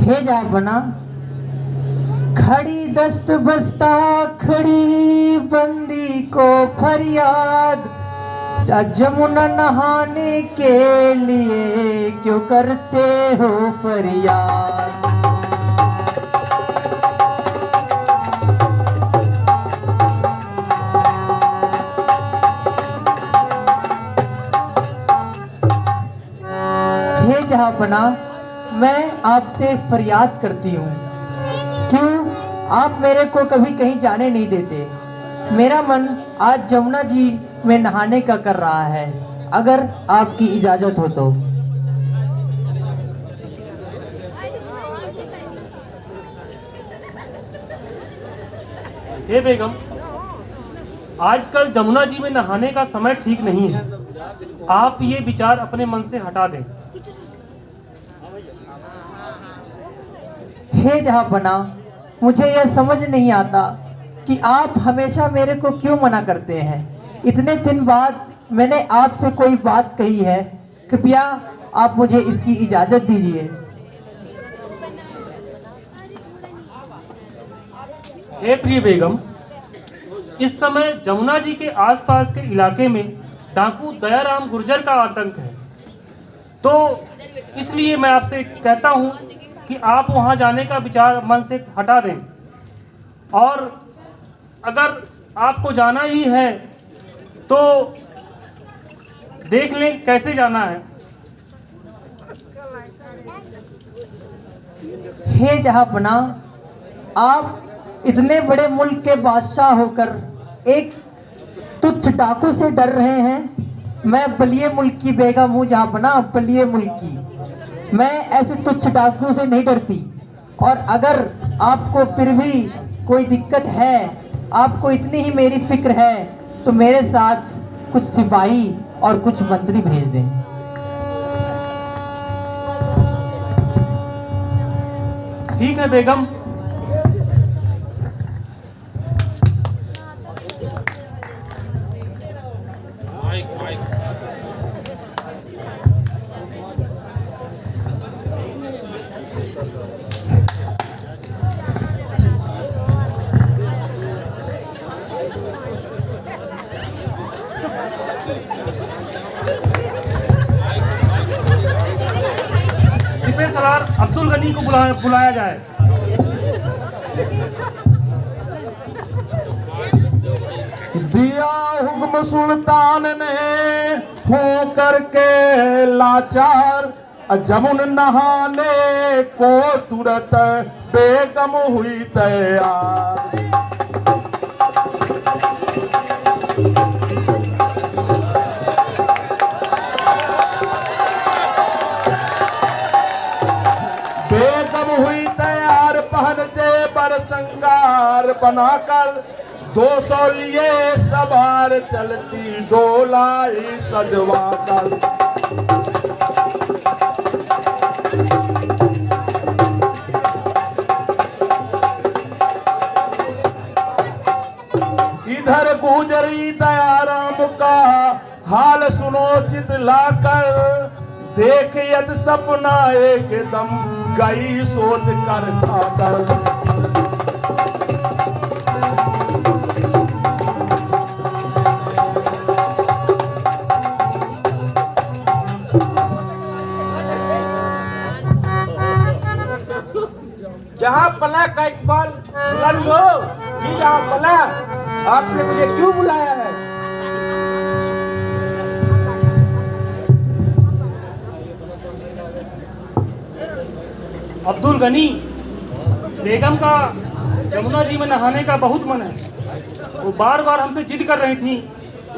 हे जा बना खड़ी दस्त बस्ता खड़ी बंदी को फरियाद, जमुना नहाने के लिए क्यों करते हो फरियाद। हे जहांपना, मैं आपसे फरियाद करती हूँ, क्यों आप मेरे को कभी कहीं जाने नहीं देते। मेरा मन आज जमुना जी में नहाने का कर रहा है, अगर आपकी इजाजत हो तो। हे बेगम, आजकल जमुना जी में नहाने का समय ठीक नहीं है। आप ये विचार अपने मन से हटा दें। हे जहांपना, मुझे यह समझ नहीं आता कि आप हमेशा मेरे को क्यों मना करते हैं। इतने दिन बाद मैंने आपसे कोई बात कही है, कृपया आप मुझे इसकी इजाजत दीजिए। हे प्रिय बेगम, इस समय जमुना जी के आसपास के इलाके में डाकू दयाराम गुर्जर का आतंक है, तो इसलिए मैं आपसे कहता हूं कि आप वहां जाने का विचार मन से हटा दें, और अगर आपको जाना ही है तो देख लें कैसे जाना है। हे जहांपना, आप इतने बड़े मुल्क के बादशाह होकर एक तुच्छ डाकू से डर रहे हैं। मैं बलिए मुल्क की बेगम हूँ जहांपना, बलिए मुल्क की। मैं ऐसे तुच्छ डाकू से नहीं डरती, और अगर आपको फिर भी कोई दिक्कत है, आपको इतनी ही मेरी फिक्र है, तो मेरे साथ कुछ सिपाही और कुछ मंत्री भेज दें। ठीक है बेगम। सिपह सलार अब्दुल गनी को बुलाया जाए। दिया हुक्म सुल्तान ने हो करके लाचार, जमुन नहाने को तुरंत बेगम हुई तैयार। बेगम हुई तैयार, पहन जेबर संगार बनाकर, 200 लिए सवार चलती डोलाई सजवा कर। इधर गुजरी दयाराम का हाल सुनो चित लाकर, देख यद सपना एकदम गई सोच कर छाकर। जहांपना का इकबाल लो, ये जहांपना, आपने मुझे क्यों बुलाया है? अब्दुल गनी, बेगम का जमुना जी में नहाने का बहुत मन है। वो बार बार हमसे जिद कर रही थी,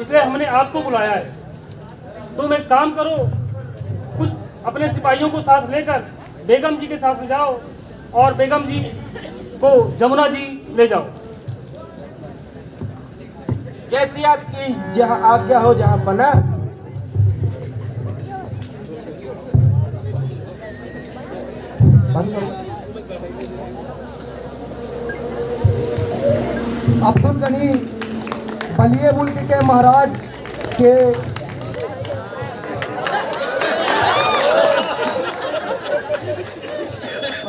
इसलिए हमने आपको बुलाया है। तुम एक काम करो, कुछ अपने सिपाहियों को साथ लेकर बेगम जी के साथ में जाओ और बेगम जी को जमुना जी ले जाओ। जैसी आपकी जहाँ आज्ञा हो जहांपना। अब्दुल गनी बलिए मुल्क के महाराज के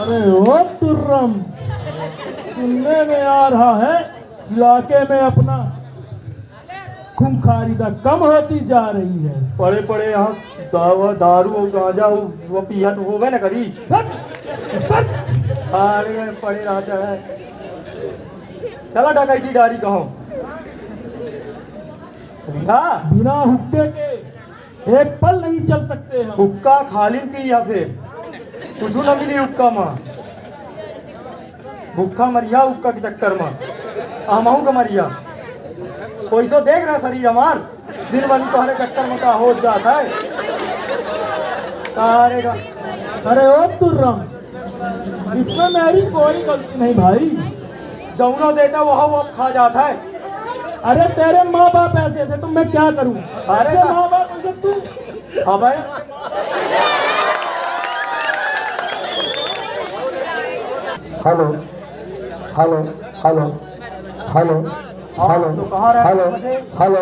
अरे ओ तुर्रम, सुनने में आ रहा है इलाके में अपना खूंखारिता कम होती जा रही है। पड़े पड़े यहाँ दारू और गांजा वो पिया तो होवे ना करी। अरे पड़े रहता है। चला डकैती डारी कहो बिना हुक्के के एक पल नहीं चल सकते हम। हुक्का खाली पी या फिर कुछ न मिली हुक्का माँ। भूखा मरिया हुक्का के चक्कर में हमहू का मरिया। कोई तो देख रहा शरीर हमार दिन भर तुम्हारे चक्कर में का हो जाता है सारे का। अरे ओ तुर्रम, इसमें मेरी कोई गलती नहीं भाई। जौनो देता वो अब खा जाता है। अरे तेरे माँ बाप ऐसे थे तो मैं क्या करूं? अरे तेरे माँ बाप ऐसे तू। हाँ भाई hello hello hello hello hello तो कहाँ रहा हेलो हेलो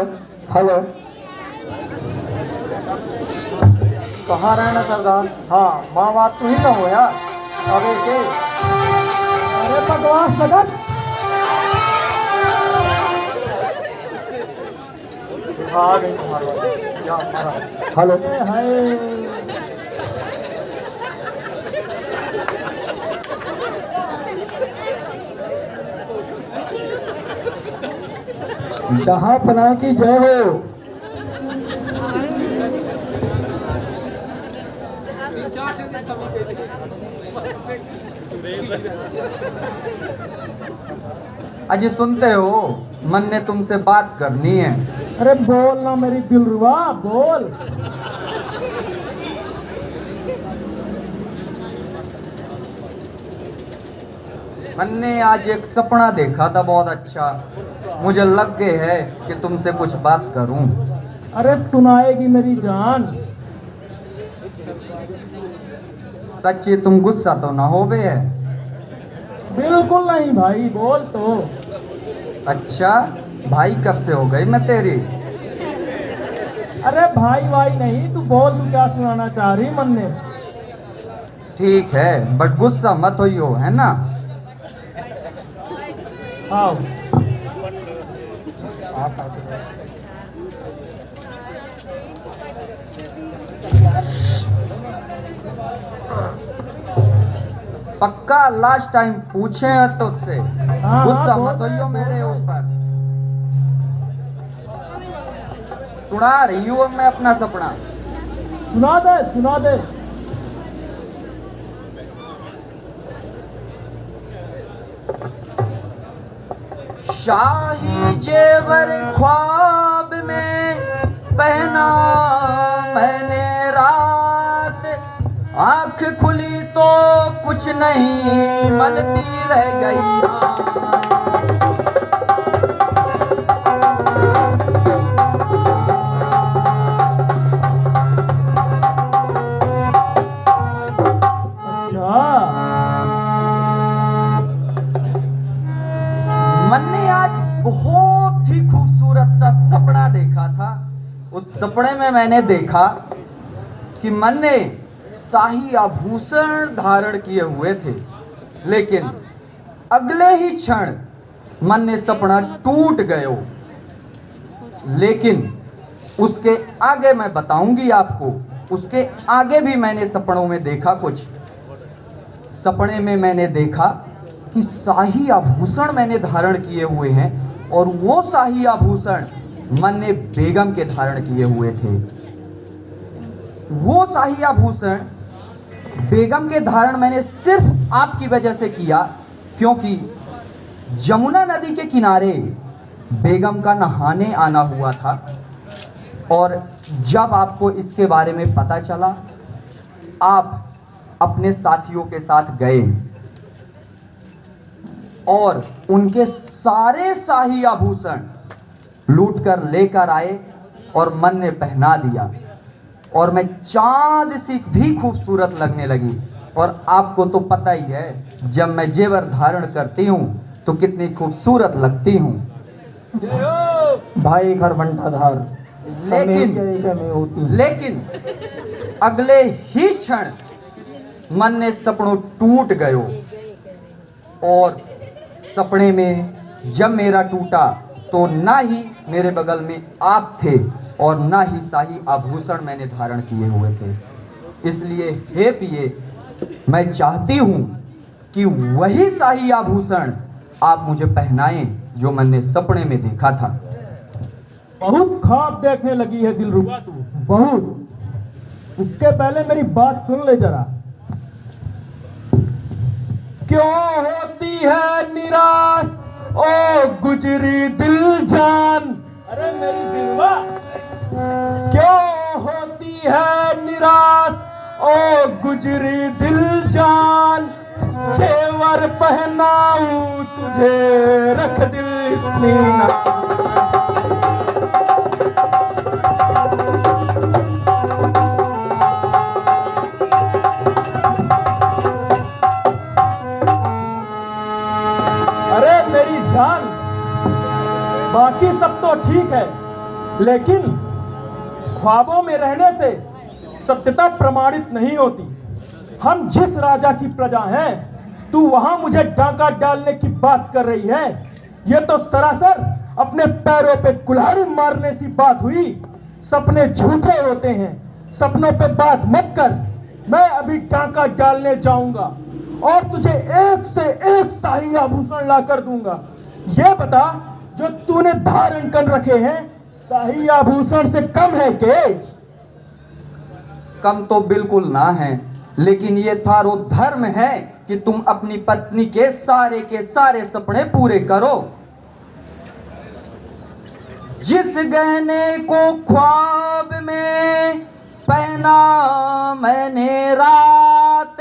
हेलो कहाँ रहना सरदार। हाँ माँ बाप तो ही ना हो यार। अबे के अरे बकवास लगन। आ गई तुम्हारा क्या हमारा। Hello hi. जहां पनाह की जय हो। अजी सुनते हो, मन ने तुमसे बात करनी है। अरे बोल ना मेरी दिलरुबा, बोल। मन ने आज एक सपना देखा था बहुत अच्छा। मुझे लग गए है कि तुमसे कुछ बात करूं। अरे सुनाएगी मेरी जान। सच्ची तुम गुस्सा तो ना हो बे है? बिल्कुल नहीं भाई, बोल तो। अच्छा भाई कब से हो गई मैं तेरी? अरे भाई भाई नहीं, तू बोल, तू क्या सुनाना चाह रही मन ने? ठीक है बट गुस्सा मत होइयो, है ना? आओ। पक्का लास्ट टाइम पूछे हैं तुझसे। हाँ, गुस्सा बोल मत रहे, होइयो बोल मेरे रहे। ऊपर। सुना रही हूँ मैं अपना सपना। सुना दे, सुना दे। शाही जेवर ख्वाब में पहना मैंने रात, आंख खुली तो कुछ नहीं मलती रह गई। मैंने आज बहुत ही खूबसूरत सा सपना देखा था। उस सपने में मैंने देखा कि मन ने शाही आभूषण धारण किए हुए थे, लेकिन अगले ही क्षण मन ने सपना टूट गयो। लेकिन उसके आगे मैं बताऊंगी आपको। उसके आगे भी मैंने सपनों में देखा कुछ। सपने में मैंने देखा कि शाही आभूषण मैंने धारण किए हुए हैं और वो शाही आभूषण मन ने बेगम के धारण किए हुए थे। वो शाही आभूषण बेगम के धारण मैंने सिर्फ आपकी वजह से किया, क्योंकि जमुना नदी के किनारे बेगम का नहाने आना हुआ था। और जब आपको इसके बारे में पता चला, आप अपने साथियों के साथ गए और उनके सारे शाही आभूषण लूट कर लेकर आए और मन ने पहना दिया। और मैं चांद सी भी खूबसूरत लगने लगी। और आपको तो पता ही है, जब मैं जेवर धारण करती हूँ तो कितनी खूबसूरत लगती हूँ। भाई घर बंटाधार लेकिन में होती है। लेकिन अगले ही क्षण मन ने सपनों टूट गयो। और सपने में जब मेरा टूटा तो ना ही मेरे बगल में आप थे और ना ही शाही आभूषण मैंने धारण किए हुए थे। इसलिए हे पिए, मैं चाहती हूं कि वही शाही आभूषण आप मुझे पहनाएं जो मैंने सपने में देखा था। बहुत ख्वाब देखने लगी है दिलरुबा तू, बहुत। उसके पहले मेरी बात सुन ले जरा। क्यों होती है निराश ओ गुजरी दिल जान। अरे मेरी दिलवा, क्यों होती है निराश ओ गुजरी दिल जान। जेवर पहनाऊं तुझे रख दिल इत्मीनान। अरे मेरी जान, बाकी सब तो ठीक है, लेकिन ख्वाबों में रहने से सत्यता प्रमाणित नहीं होती। हम जिस राजा की प्रजा हैं, तू वहां मुझे डांका डालने की बात कर रही है। यह तो सरासर अपने पैरों पे कुल्हाड़ी मारने सी बात हुई। सपने झूठे होते हैं, सपनों पे बात मत कर। मैं अभी डांका डालने जाऊंगा और तुझे एक से एक शाही आभूषण ला कर दूंगा। ये बता, जो तूने धारण कर रखे हैं शाही आभूषण से कम है के? कम तो बिल्कुल ना है, लेकिन ये थारो धर्म है कि तुम अपनी पत्नी के सारे सपने पूरे करो। जिस गहने को ख्वाब में पहना मैंने रात,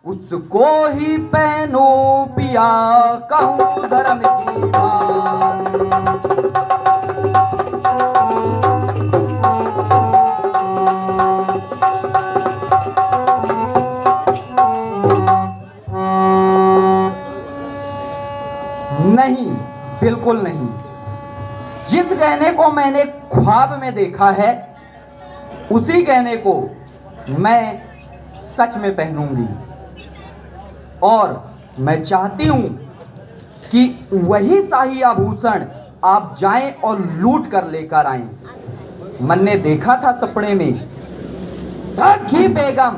उसको ही पहनो पिया, कहूँ धर्म की बात। नहीं, बिल्कुल नहीं। जिस गहने को मैंने ख्वाब में देखा है, उसी गहने को मैं सच में पहनूंगी। और मैं चाहती हूं कि वही शाही आभूषण आप जाएं और लूट कर लेकर आएं। मन ने देखा था सपने में। की बेगम,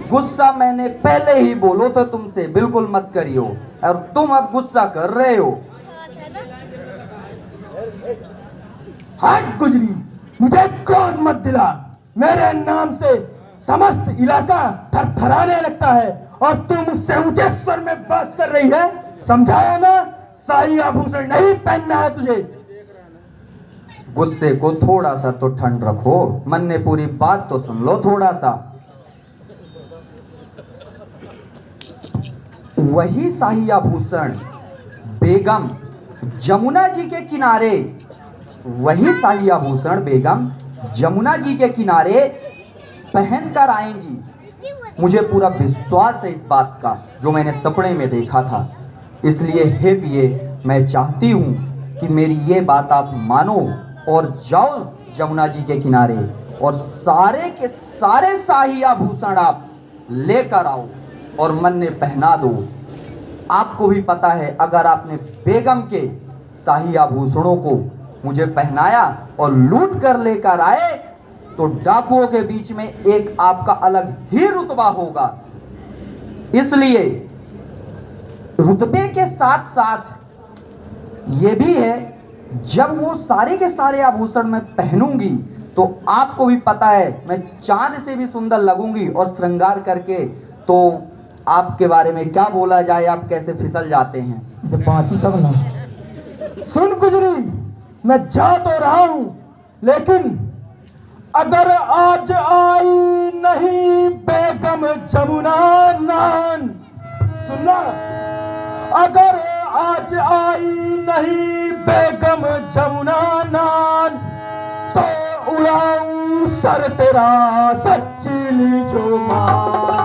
गुस्सा मैंने पहले ही बोलो तो तुमसे बिल्कुल मत करियो, और तुम अब गुस्सा कर रहे हो। हट गुजरी, मुझे क्रोध मत दिला। मेरे नाम से समस्त इलाका थरथराने लगता है और तू मुझसे ऊंचे स्वर में बात कर रही है। समझाया ना, शाही आभूषण नहीं पहनना है तुझे। गुस्से को थोड़ा सा तो ठंड रखो। मन ने पूरी बात तो सुन लो थोड़ा सा। वही शाही आभूषण बेगम जमुना जी के किनारे, वही शाही आभूषण बेगम जमुना जी के किनारे पहन कर आएंगी। मुझे पूरा विश्वास है इस बात का, जो मैंने सपने में देखा था। इसलिए हे पिए, मैं चाहती हूं कि मेरी ये बात आप मानो और जाओ जमुना जी के किनारे और सारे के सारे शाही आभूषण आप लेकर आओ और मन ने पहना दो। आपको भी पता है, अगर आपने बेगम के शाही आभूषणों को मुझे पहनाया और लूट कर लेकर आए, तो डाकुओं के बीच में एक आपका अलग ही रुतबा होगा। इसलिए रुतबे के साथ साथ ये भी है, जब वो सारे के सारे आभूषण मैं पहनूंगी तो आपको भी पता है मैं चांद से भी सुंदर लगूंगी। और श्रृंगार करके तो आपके बारे में क्या बोला जाए, आप कैसे फिसल जाते हैं। बाकी तब ना सुन गुजरी, मैं जा तो रहा हूं, लेकिन अगर आज आई नहीं बेगम जमुना नान, सुनना, अगर आज आई नहीं बेगम जमुना नान, तो उड़ाऊं सर तेरा सच्ची लीजो मान।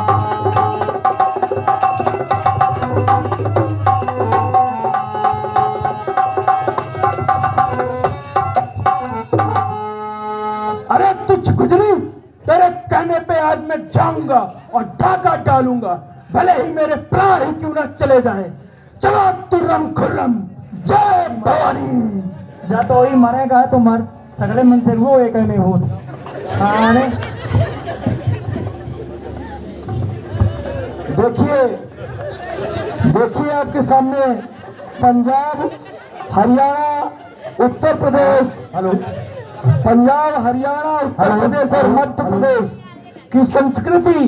अरे तुझ गुजरी, तेरे कहने पे आज मैं जाऊंगा और डाका डालूंगा, भले ही मेरे प्राण ही क्यों ना चले जाएं। चलो तुर्रम खुर्रम, जय भवानी। या तो ही मरेगा तो मर, सगले मन से वो एक नहीं हो। हाँ ने देखिए आपके सामने पंजाब, हरियाणा, उत्तर प्रदेश, पंजाब, हरियाणा, उत्तर प्रदेश और मध्य प्रदेश की संस्कृति